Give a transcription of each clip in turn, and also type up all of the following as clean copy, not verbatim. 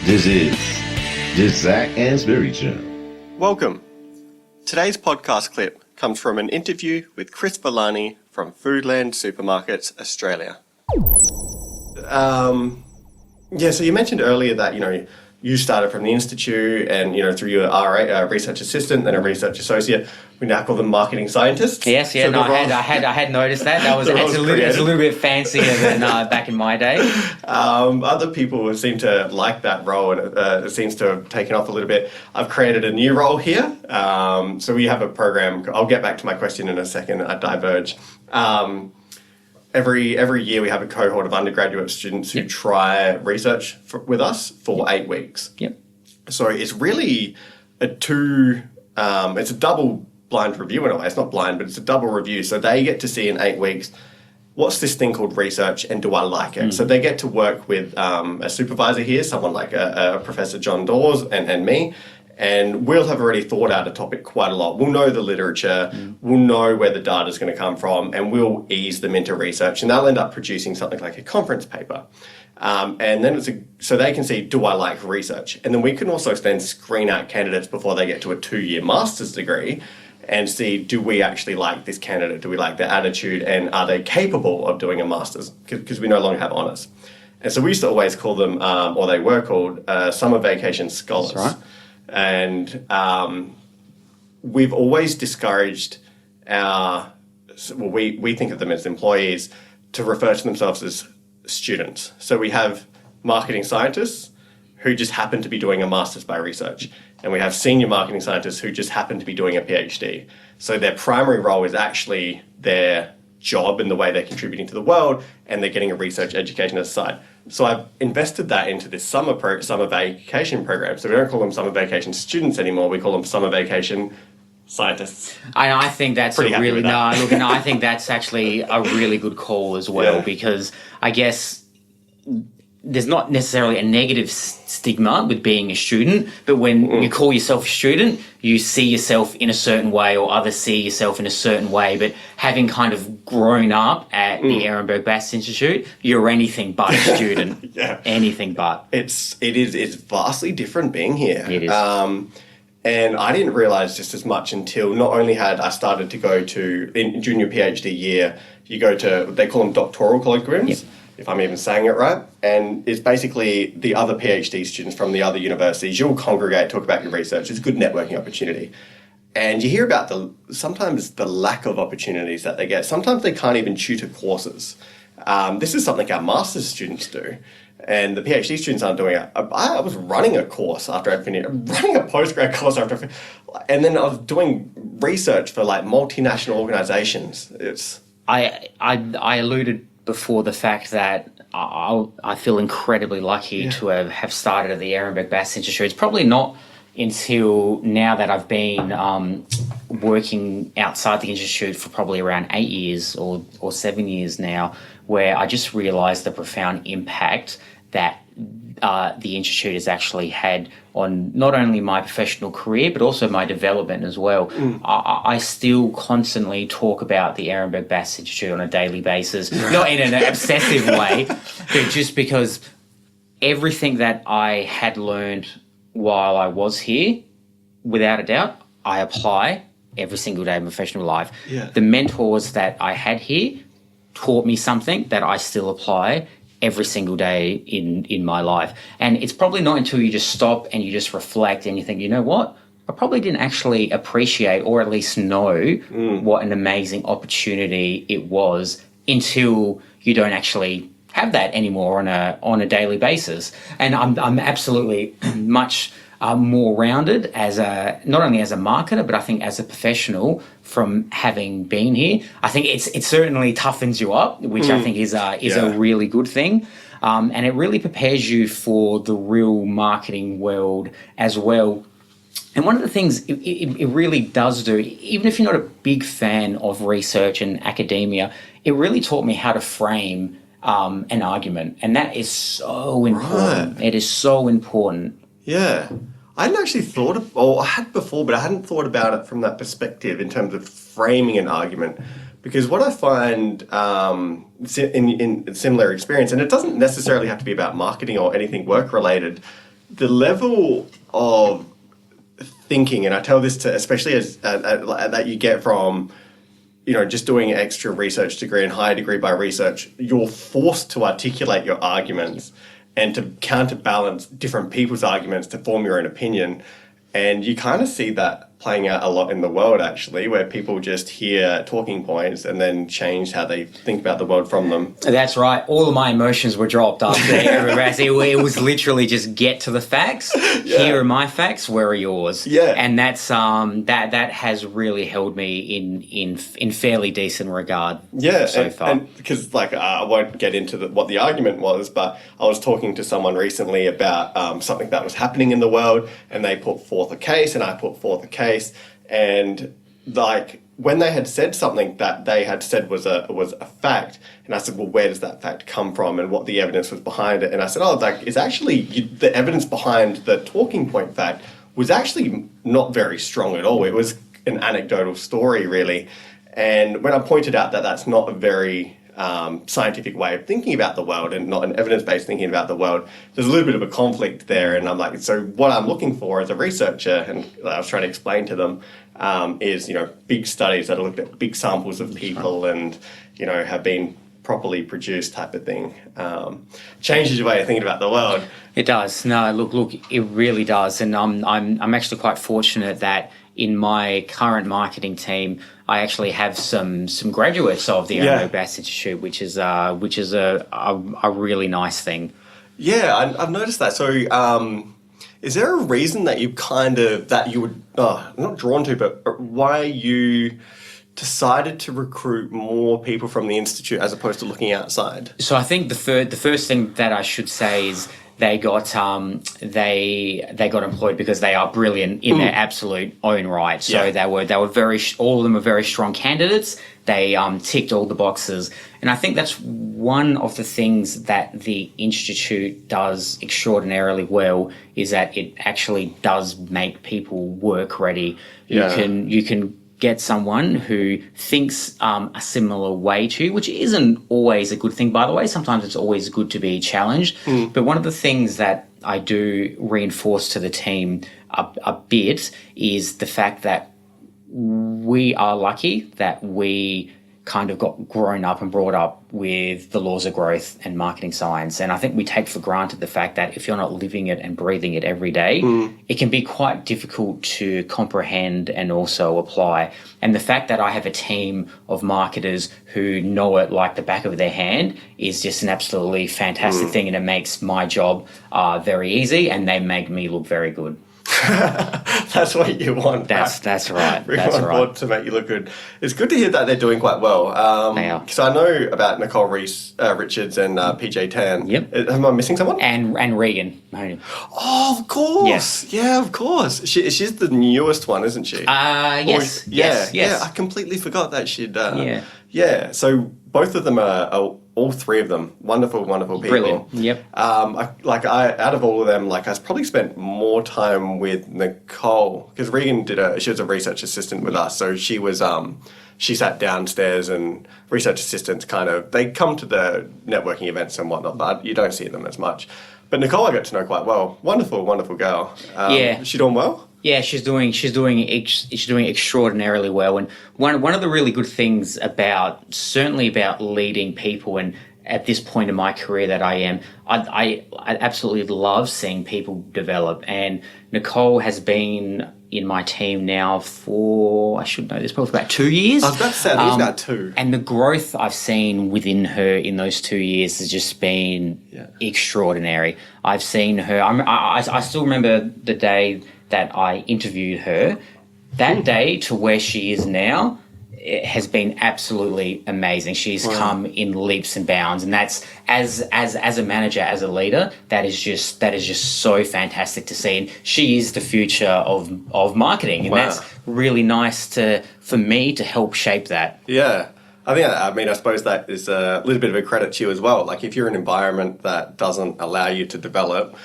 This is the Zac Anesbury Show. Welcome. Today's podcast clip comes from an interview with Chris Villani from Foodland Supermarkets Australia. So you mentioned earlier that, you started from the Institute and, through your RA, research assistant, then a research associate. We now call them marketing scientists. Yes, yeah, So no, I had noticed that. That was The it's role's a little bit fancier than back in my day. Other people seem to like that role, and it seems to have taken off a little bit. I've created a new role here. So we have a program. I'll get back to my question in a second. I diverge. Every year we have a cohort of undergraduate students who try research with us for 8 weeks. Yep. So it's really it's a double blind review in a way. It's not blind, but it's a double review. So they get to see in 8 weeks, what's this thing called research and do I like it? So they get to work with a supervisor here, someone like a Professor John Dawes and me. And we'll have already thought out a topic quite a lot. We'll know the literature, we'll know where the data is going to come from, and we'll ease them into research. And they'll end up producing something like a conference paper. And then so they can see, do I like research? And then we can also then screen out candidates before they get to a 2-year master's degree and see, do we actually like this candidate? Do we like their attitude? And are they capable of doing a master's? Because we no longer have honours. And so we used to always call them, or they were called, summer vacation scholars. That's right. And we've always discouraged we think of them as employees to refer to themselves as students. So we have marketing scientists who just happen to be doing a master's by research. And we have senior marketing scientists who just happen to be doing a PhD. So their primary role is actually their job and the way they're contributing to the world, and they're getting a research education as a side. So I've invested that into this summer vacation program. So we don't call them summer vacation students anymore. We call them summer vacation scientists. I think that's I think that's actually a really good call as well, because I guess there's not necessarily a negative stigma with being a student, but when you call yourself a student, you see yourself in a certain way, or others see yourself in a certain way. But having kind of grown up at the Ehrenberg-Bass Institute, you're anything but a student. Anything but. It's vastly different being here. It is. And I didn't realise just as much until not only had I started to go to, in junior PhD year, you go to, they call them doctoral colloquiums, if I'm even saying it right. And it's basically the other PhD students from the other universities. You'll congregate, talk about your research. It's a good networking opportunity. And you hear about sometimes the lack of opportunities that they get. Sometimes they can't even tutor courses. This is something our master's students do. And the PhD students aren't doing it. I was running a course after I finished, running a postgrad course after I finished, and then I was doing research for like multinational organizations. I alluded before the fact that I feel incredibly lucky to have started at the Ehrenberg-Bass Institute. It's probably not until now that I've been working outside the Institute for probably around 8 years or 7 years now, where I just realised the profound impact that the Institute has actually had on not only my professional career, but also my development as well. I still constantly talk about the Ehrenberg-Bass Institute on a daily basis, not in an obsessive way, but just because everything that I had learned while I was here, without a doubt, I apply every single day of my professional life. The mentors that I had here taught me something that I still apply every single day in my life. And it's probably not until you just stop and you just reflect and you think, you know what? I probably didn't actually appreciate or at least know what an amazing opportunity it was until you don't actually have that anymore on a daily basis. And I'm absolutely much more rounded as not only as a marketer, but I think as a professional from having been here. I think it certainly toughens you up, which I think is a really good thing. And it really prepares you for the real marketing world as well. And one of the things it really does do, even if you're not a big fan of research and academia, it really taught me how to frame an argument. And that is so important. Right. It is so important. Yeah. I hadn't actually I had before, but I hadn't thought about it from that perspective in terms of framing an argument. Because what I find in similar experience, and it doesn't necessarily have to be about marketing or anything work-related, the level of thinking, and I tell this to especially as that you get from, you know, just doing an extra research degree and higher degree by research, you're forced to articulate your arguments and to counterbalance different people's arguments to form your own opinion. And you kind of see that playing out a lot in the world, actually, where people just hear talking points and then change how they think about the world from them. That's right. All of my emotions were dropped after Ehrenberg-Bass. It was literally just get to the facts. Yeah. Here are my facts. Where are yours? Yeah. And that's that has really held me in fairly decent regard. Yeah. So far. And because I won't get into what the argument was, but I was talking to someone recently about something that was happening in the world, and they put forth a case, and I put forth a case. And when they had said something that they had said was a fact, and I said, well, where does that fact come from, and what the evidence was behind it? And I said, it's actually the evidence behind the talking point fact was actually not very strong at all. It was an anecdotal story, really. And when I pointed out that that's not a very scientific way of thinking about the world and not an evidence-based thinking about the world, there's a little bit of a conflict there. And I'm like, so what I'm looking for as a researcher, and I was trying to explain to them, is, you know, big studies that have looked at big samples of people and, you know, have been properly produced type of thing. Changes your way of thinking about the world. It does. No, look, it really does. And I'm actually quite fortunate that in my current marketing team, I actually have some graduates of the Ehrenberg-Bass Institute, which is a really nice thing. Yeah, I've noticed that. So, is there a reason that you would not drawn to, but why you decided to recruit more people from the institute as opposed to looking outside? So I think the first thing that I should say is they got employed because they are brilliant in their absolute own right. So they were all of them are very strong candidates. They ticked all the boxes, and I think that's one of the things that the institute does extraordinarily well, is that it actually does make people work ready. Yeah. You can get someone who thinks a similar way to you, which isn't always a good thing, by the way. Sometimes it's always good to be challenged. But one of the things that I do reinforce to the team a bit is the fact that we are lucky that we kind of got grown up and brought up with the laws of growth and marketing science. And I think we take for granted the fact that if you're not living it and breathing it every day, it can be quite difficult to comprehend and also apply. And the fact that I have a team of marketers who know it like the back of their hand is just an absolutely fantastic thing. And it makes my job very easy, and they make me look very good. That's what you want. That's right. Bring That's on right. board to make you look good. It's good to hear that they're doing quite well. They are. Because I know about Nicole Richards and PJ Tan. Yep. Am I missing someone? And Regan. Oh, of course. Yes. Yeah, of course. She's the newest one, isn't she? Yes. Yes. Yeah, I completely forgot that she'd... Yeah. Yeah, so both of them are all three of them, wonderful people. Brilliant. Yep. Out of all of them, I probably spent more time with Nicole, because Regan she was a research assistant with us, so she was she sat downstairs, and research assistants they come to the networking events and whatnot, but you don't see them as much. But Nicole I got to know quite well. Wonderful girl. Is she doing well? Yeah, she's doing extraordinarily well. And one of the really good things about leading people, and at this point in my career that I am, I absolutely love seeing people develop. And Nicole has been in my team now for, I should know this, probably about 2 years. I was about to say, I think it's about 2. And the growth I've seen within her in those 2 years has just been extraordinary. I've seen her, I still remember the day that I interviewed her. That day to where she is now, it has been absolutely amazing. She's come in leaps and bounds, and that's as a manager, as a leader, that is just so fantastic to see. And she is the future of marketing, and that's really nice for me to help shape that. Yeah. I suppose that is a little bit of a credit to you as well. If you're in an environment that doesn't allow you to develop,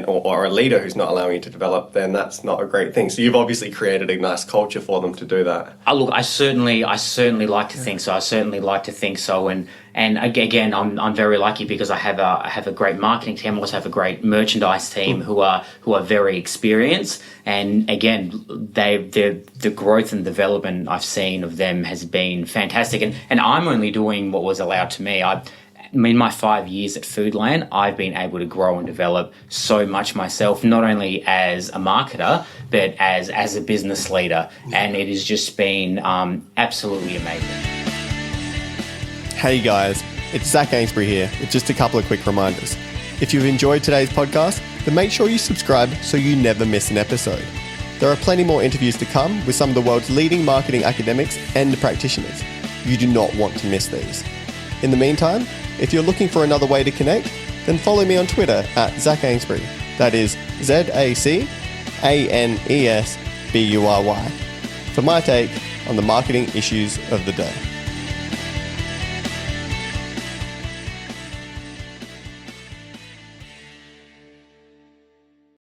or a leader who's not allowing you to develop, then that's not a great thing. So you've obviously created a nice culture for them to do that. Look, I certainly like to think so. I certainly like to think so, and And again, I'm very lucky because I have a great marketing team. I also have a great merchandise team who are very experienced. And again, the growth and development I've seen of them has been fantastic. And I'm only doing what was allowed to me. In my 5 years at Foodland, I've been able to grow and develop so much myself, not only as a marketer, but as a business leader. And it has just been absolutely amazing. Hey guys, it's Zac Anesbury here with just a couple of quick reminders. If you've enjoyed today's podcast, then make sure you subscribe so you never miss an episode. There are plenty more interviews to come with some of the world's leading marketing academics and practitioners. You do not want to miss these. In the meantime, if you're looking for another way to connect, then follow me on Twitter at Zac Anesbury. That is ZACANESBURY for my take on the marketing issues of the day.